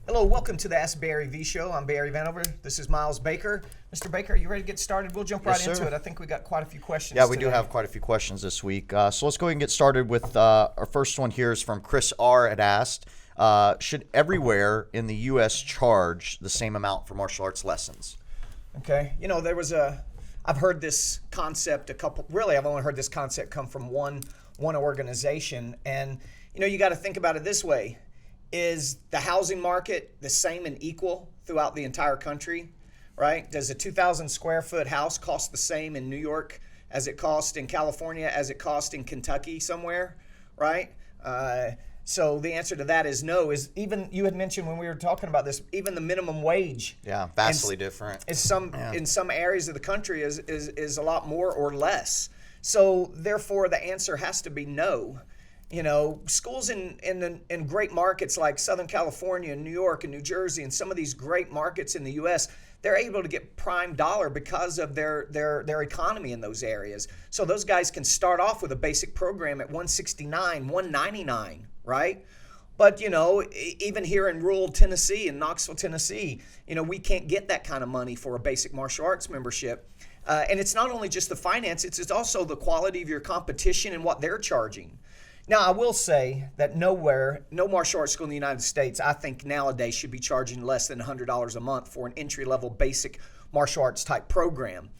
Hello, welcome to the Ask Barry V Show. I'm Barry Vanover. This is Miles Baker. Mr. Baker, are you ready to get started? We'll jump right into it. I think we got quite a few questions. Yeah, we do have quite a few questions this week. So let's go ahead and get started with our first one here is from Chris R. had asked, should everywhere in the U.S. charge the same amount for martial arts lessons? Okay. You know, I've heard this concept I've only heard this concept come from one organization. And, you know, you got to think about it this way. Is the housing market the same and equal throughout the entire country, right? Does a 2,000 square foot house cost the same in New York as it cost in California, as it cost in Kentucky somewhere, right? So the answer to that is no. Is even you had mentioned when we were talking about this, even the minimum wage. Yeah, vastly different. In some areas of the country is a lot more or less. So therefore, the answer has to be no. You know, schools in great markets like Southern California and New York and New Jersey and some of these great markets in the U.S., they're able to get prime dollar because of their economy in those areas. So those guys can start off with a basic program at $169, $199, right? But, you know, even here in rural Tennessee, in Knoxville, Tennessee, you know, we can't get that kind of money for a basic martial arts membership. And it's not only just the finance, it's also the quality of your competition and what they're charging. Now, I will say that no martial arts school in the United States, I think nowadays should be charging less than $100 a month for an entry-level basic martial arts type program.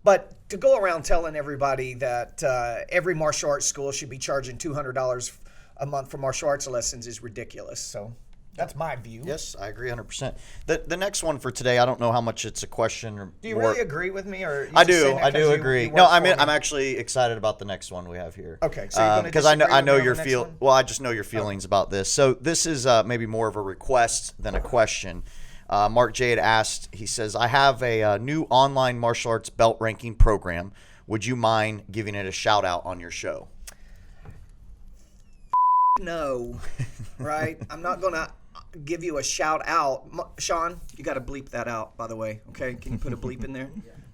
But to go around telling everybody that every martial arts school should be charging $200 a month for martial arts lessons is ridiculous. So that's my view. Yes, I agree 100%. The next one for today, I don't know how much it's a question or. Do you really agree with me, or I do agree. No, I'm actually excited about the next one we have here. Okay, so because I know your I just know your feelings about this. So this is maybe more of a request than a question. Mark J had asked. He says, "I have a new online martial arts belt ranking program. Would you mind giving it a shout out on your show?" No, right? I'm not gonna give you a shout out. Sean, you got to bleep that out, by the way. Okay, can you put a bleep in there?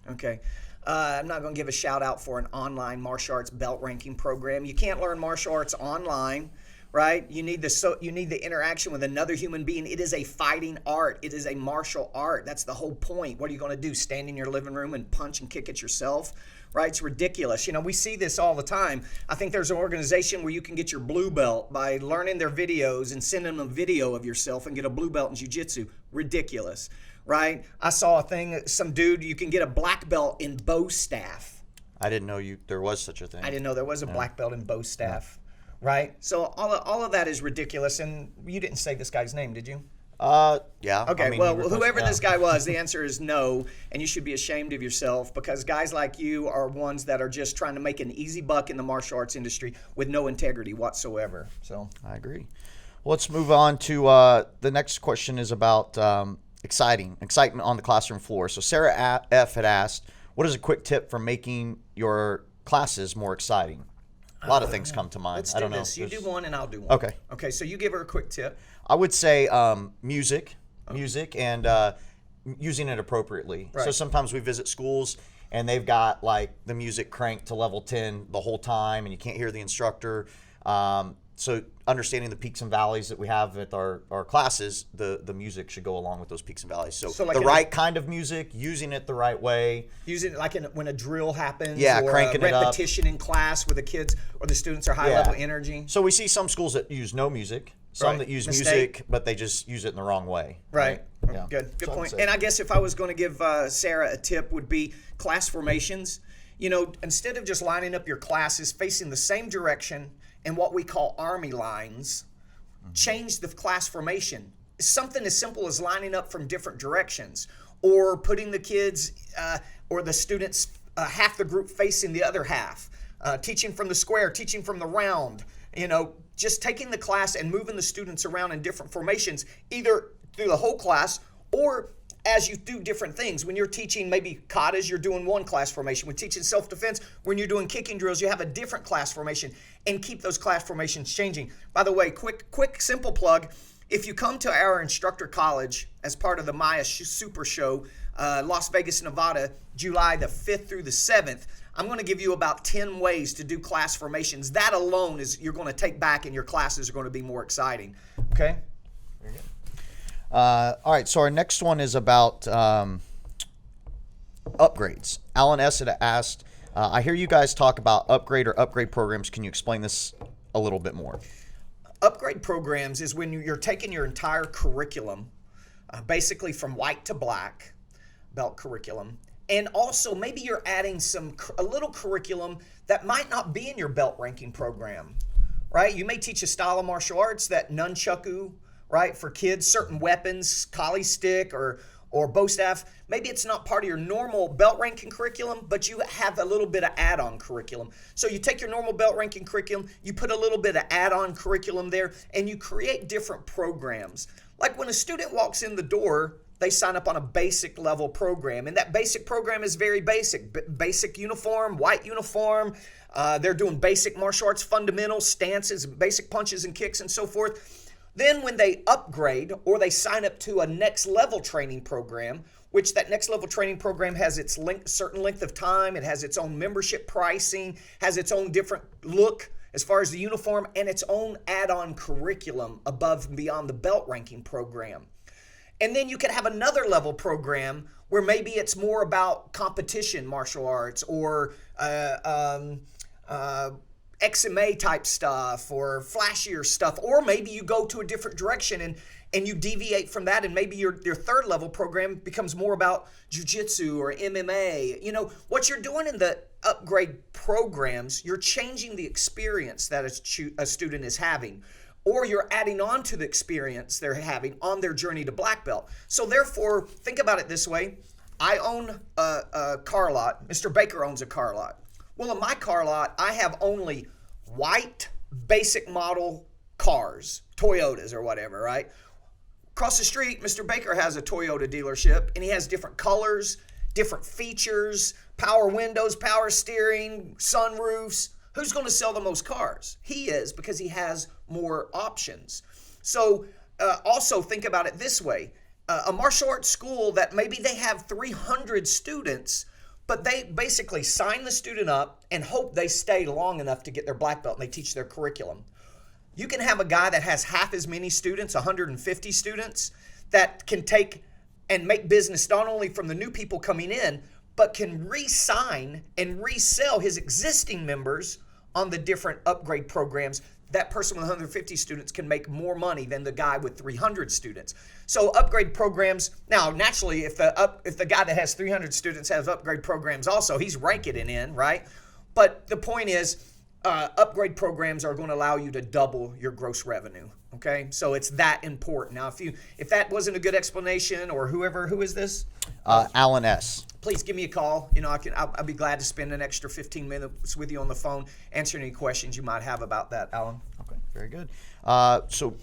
Okay. I'm not going to give a shout out for an online martial arts belt ranking program. You can't learn martial arts online, right? You need the interaction with another human being. It is a fighting art. It is a martial art. That's the whole point. What are you going to do? Stand in your living room and punch and kick at yourself? Right? It's ridiculous. You know, we see this all the time. I think there's an organization where you can get your blue belt by learning their videos and sending them a video of yourself and get a blue belt in jiu-jitsu. Ridiculous, right? I saw a thing, some dude, you can get a black belt in bow staff. I didn't know there was such a thing. I didn't know there was a black belt in bow staff, right? So all of that is ridiculous. And you didn't say this guy's name, did you? Yeah. Okay, whoever this guy was, the answer is no, and you should be ashamed of yourself because guys like you are ones that are just trying to make an easy buck in the martial arts industry with no integrity whatsoever. So I agree. Well, let's move on to the next question is about excitement on the classroom floor. So Sarah F. had asked, what is a quick tip for making your classes more exciting? A lot of things come to mind. Let's do this. You do one and I'll do one. Okay. Okay, so you give her a quick tip. I would say music, and using it appropriately. Right. So sometimes we visit schools and they've got like the music cranked to level 10 the whole time and you can't hear the instructor. So understanding the peaks and valleys that we have at our classes, the music should go along with those peaks and valleys. So like the right kind of music, using it the right way. Using it like when a drill happens, or cranking it up. Repetition in class where the kids or the students are high level energy. So we see some schools that use no music, some that use music, but they just use it in the wrong way. Right. Yeah. Good point. And I guess if I was going to give Sarah a tip would be class formations. You know, instead of just lining up your classes facing the same direction in what we call army lines, change the class formation. Something as simple as lining up from different directions or putting the kids or the students, half the group facing the other half, teaching from the square, teaching from the round, you know, just taking the class and moving the students around in different formations, either through the whole class or as you do different things. When you're teaching maybe katas, you're doing one class formation. When teaching self-defense, when you're doing kicking drills, you have a different class formation, and keep those class formations changing. By the way, quick simple plug, if you come to our instructor college as part of the Maya Super Show, Las Vegas, Nevada, July the 5th through the 7th, I'm going to give you about 10 ways to do class formations. That alone is you're going to take back, and your classes are going to be more exciting. Okay? Very good. All right, so our next one is about upgrades. Alan S. had asked, I hear you guys talk about upgrade or upgrade programs. Can you explain this a little bit more? Upgrade programs is when you're taking your entire curriculum, basically from white to black, belt curriculum, and also maybe you're adding a little curriculum that might not be in your belt ranking program, right? You may teach a style of martial arts, that nunchaku, right, for kids, certain weapons, kali stick or bow staff. Maybe it's not part of your normal belt ranking curriculum, but you have a little bit of add-on curriculum. So you take your normal belt ranking curriculum, you put a little bit of add-on curriculum there, and you create different programs. Like when a student walks in the door, they sign up on a basic level program, and that basic program is very basic. Basic uniform, white uniform. They're doing basic martial arts fundamentals, stances, basic punches and kicks, and so forth. Then when they upgrade or they sign up to a next level training program, which that next level training program has its certain length of time, it has its own membership pricing, has its own different look as far as the uniform, and its own add-on curriculum above and beyond the belt ranking program. And then you could have another level program where maybe it's more about competition martial arts or XMA type stuff or flashier stuff, or maybe you go to a different direction and you deviate from that, and maybe your third level program becomes more about jiu-jitsu or MMA. You know, what you're doing in the upgrade programs, you're changing the experience that a student is having, or you're adding on to the experience they're having on their journey to black belt. So therefore, think about it this way. I own a car lot. Mr. Baker owns a car lot. Well, in my car lot, I have only white basic model cars, Toyotas or whatever, right? Across the street, Mr. Baker has a Toyota dealership, and he has different colors, different features, power windows, power steering, sunroofs. Who's going to sell the most cars? He is, because he has more options. So also think about it this way. A martial arts school that maybe they have 300 students, but they basically sign the student up and hope they stay long enough to get their black belt, and they teach their curriculum. You can have a guy that has half as many students, 150 students, that can take and make business not only from the new people coming in, but can re-sign and resell his existing members on the different upgrade programs. That person with 150 students can make more money than the guy with 300 students. So upgrade programs, now naturally if the guy that has 300 students has upgrade programs also, he's ranking it in, right? But the point is, upgrade programs are going to allow you to double your gross revenue, okay? So it's that important. Now if that wasn't a good explanation, or who is this? Alan S. Please give me a call. You know, I'll be glad to spend an extra 15 minutes with you on the phone, answering any questions you might have about that, Alan. Okay, very good. So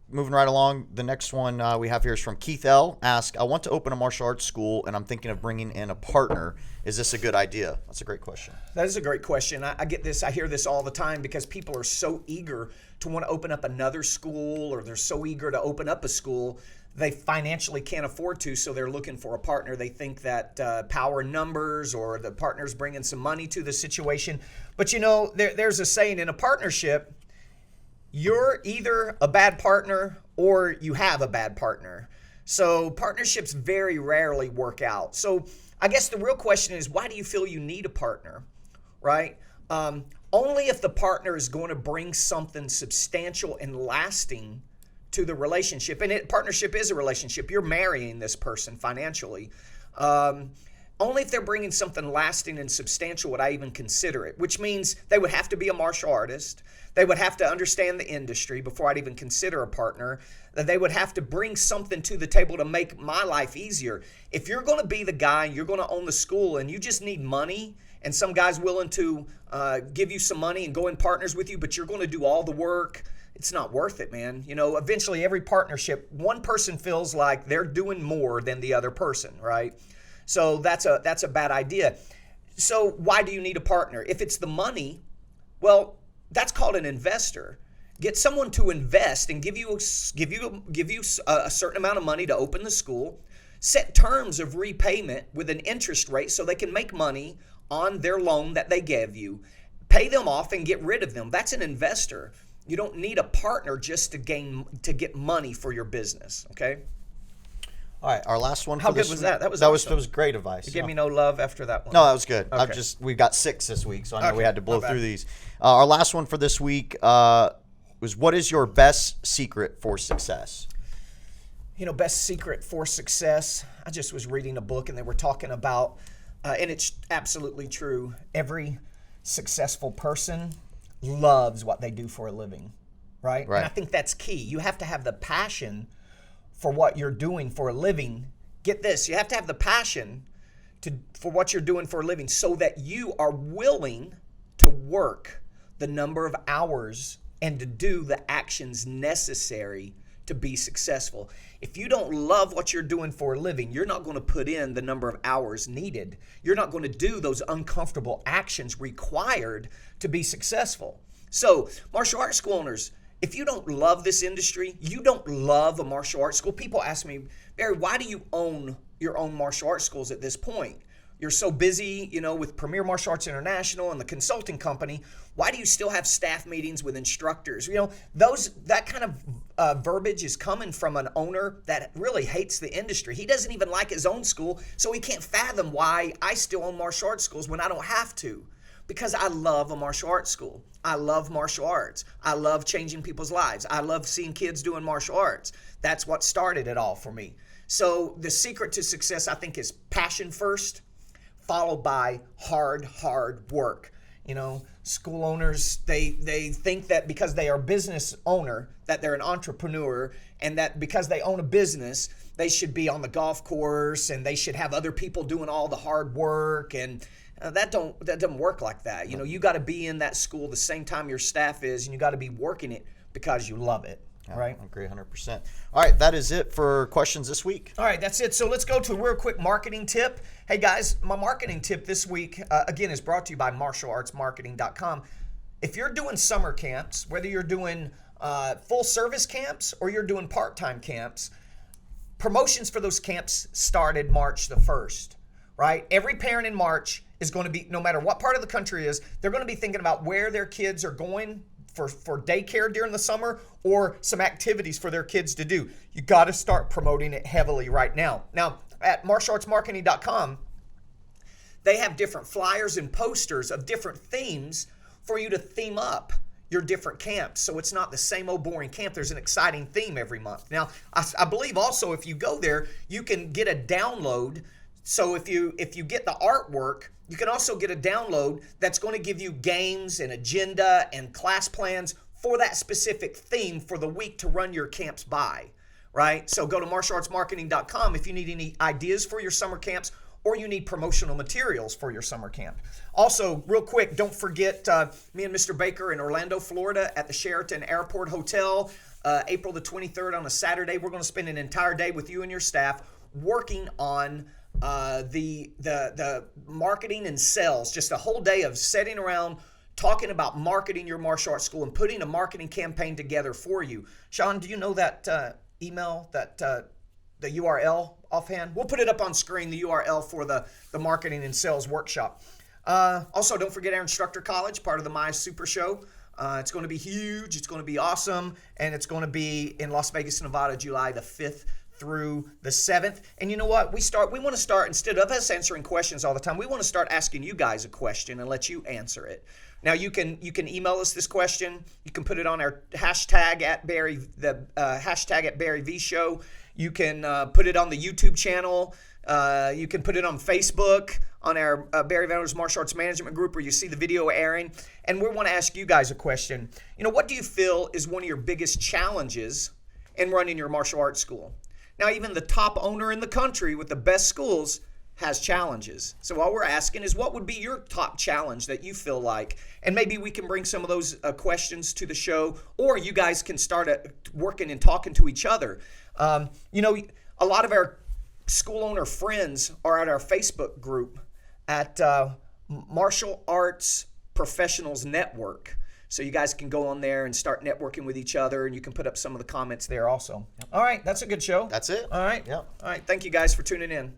moving right along, the next one we have here is from Keith L. Ask, I want to open a martial arts school, and I'm thinking of bringing in a partner. Is this a good idea? That's a great question. That is a great question. I get this. I hear this all the time because people are so eager to want to open up another school, or they're so eager to open up a school they financially can't afford to, so they're looking for a partner. They think that power in numbers, or the partner's bringing some money to the situation. But you know, there's a saying in a partnership, you're either a bad partner or you have a bad partner. So partnerships very rarely work out. So I guess the real question is, why do you feel you need a partner, right? Only if the partner is going to bring something substantial and lasting to the relationship. And partnership is a relationship. You're marrying this person financially. Only if they're bringing something lasting and substantial would I even consider it, which means they would have to be a martial artist. They would have to understand the industry before I'd even consider a partner. They would have to bring something to the table to make my life easier. If you're going to be the guy, you're going to own the school, and you just need money, and some guy's willing to give you some money and go in partners with you, but you're going to do all the work, it's not worth it, man. You know, eventually every partnership, one person feels like they're doing more than the other person, right? So that's a bad idea. So why do you need a partner? If it's the money, well, that's called an investor. Get someone to invest and give you a certain amount of money to open the school. Set terms of repayment with an interest rate so they can make money on their loan that they gave you, pay them off and get rid of them. That's an investor. You don't need a partner just to get money for your business, okay? All right, our last one. How for good this was week- that? That was that awesome. was great advice. You give me no love after that one. No, that was good. Okay. We've got 6 this week, so I know we Okay, had to blow not bad. through these. Our last one for this week was, what is your best secret for success? Best secret for success. I just was reading a book and they were talking about, and it's absolutely true, every successful person loves what they do for a living, right? Right. And I think that's key. You have to have the passion for what you're doing for a living. Get this, you have to have the passion for what you're doing for a living so that you are willing to work the number of hours and to do the actions necessary to be successful. If you don't love what you're doing for a living, you're not going to put in the number of hours needed. You're not going to do those uncomfortable actions required to be successful. So, martial arts school owners, if you don't love this industry, you don't love a martial arts school. People ask me, Barry, why do you own your own martial arts schools at this point? You're so busy, with Premier Martial Arts International and the consulting company. Why do you still have staff meetings with instructors? That kind of verbiage is coming from an owner that really hates the industry. He doesn't even like his own school, so he can't fathom why I still own martial arts schools when I don't have to. Because I love a martial arts school. I love martial arts. I love changing people's lives. I love seeing kids doing martial arts. That's what started it all for me. So the secret to success, I think, is passion first, followed by hard work. School owners, they think that because they are a business owner, that they're an entrepreneur, and that because they own a business, they should be on the golf course and they should have other people doing all the hard work. And that doesn't work like that. You got to be in that school the same time your staff is, and you got to be working it because you love it. Right? I agree 100%. All right, that is it for questions this week. All right, that's it. So let's go to a real quick marketing tip. Hey guys, my marketing tip this week, again, is brought to you by martialartsmarketing.com. If you're doing summer camps, whether you're doing full service camps or you're doing part-time camps, promotions for those camps started March the 1st, right? Every parent in March is going to be, no matter what part of the country is, they're going to be thinking about where their kids are going for daycare during the summer or some activities for their kids to do. You got to start promoting it heavily right now. Now, at martialartsmarketing.com, they have different flyers and posters of different themes for you to theme up your different camps. So it's not the same old boring camp. There's an exciting theme every month. Now, I believe also if you go there, you can get a download. So if you get the artwork, you can also get a download that's going to give you games and agenda and class plans for that specific theme for the week to run your camps by, right? So go to martialartsmarketing.com if you need any ideas for your summer camps or you need promotional materials for your summer camp. Also, real quick, don't forget me and Mr. Baker in Orlando, Florida at the Sheraton Airport Hotel, April the 23rd on a Saturday. We're going to spend an entire day with you and your staff working on the marketing and sales, just a whole day of sitting around talking about marketing your martial arts school and putting a marketing campaign together for you. Sean, do you know that email, that the URL offhand? We'll put it up on screen, the URL for the marketing and sales workshop. Also, don't forget our instructor college, part of the My Super Show. It's going to be huge. It's going to be awesome. And it's going to be in Las Vegas, Nevada, July the 5th through the 7th. And you know what? We want to start, instead of us answering questions all the time, we want to start asking you guys a question and let you answer it. Now you can email us this question. You can put it on our hashtag at Barry, the hashtag at Barry V Show. You can put it on the YouTube channel. You can put it on Facebook, on our Barry Vander's Martial Arts Management group where you see the video airing. And we want to ask you guys a question. What do you feel is one of your biggest challenges in running your martial arts school? Now, even the top owner in the country with the best schools has challenges. So what we're asking is, what would be your top challenge that you feel like? And maybe we can bring some of those questions to the show, or you guys can start working and talking to each other. A lot of our school owner friends are at our Facebook group at Martial Arts Professionals Network. So you guys can go on there and start networking with each other, and you can put up some of the comments there also. Yep. All right, that's a good show. That's it. All right. Yep. All right, thank you guys for tuning in.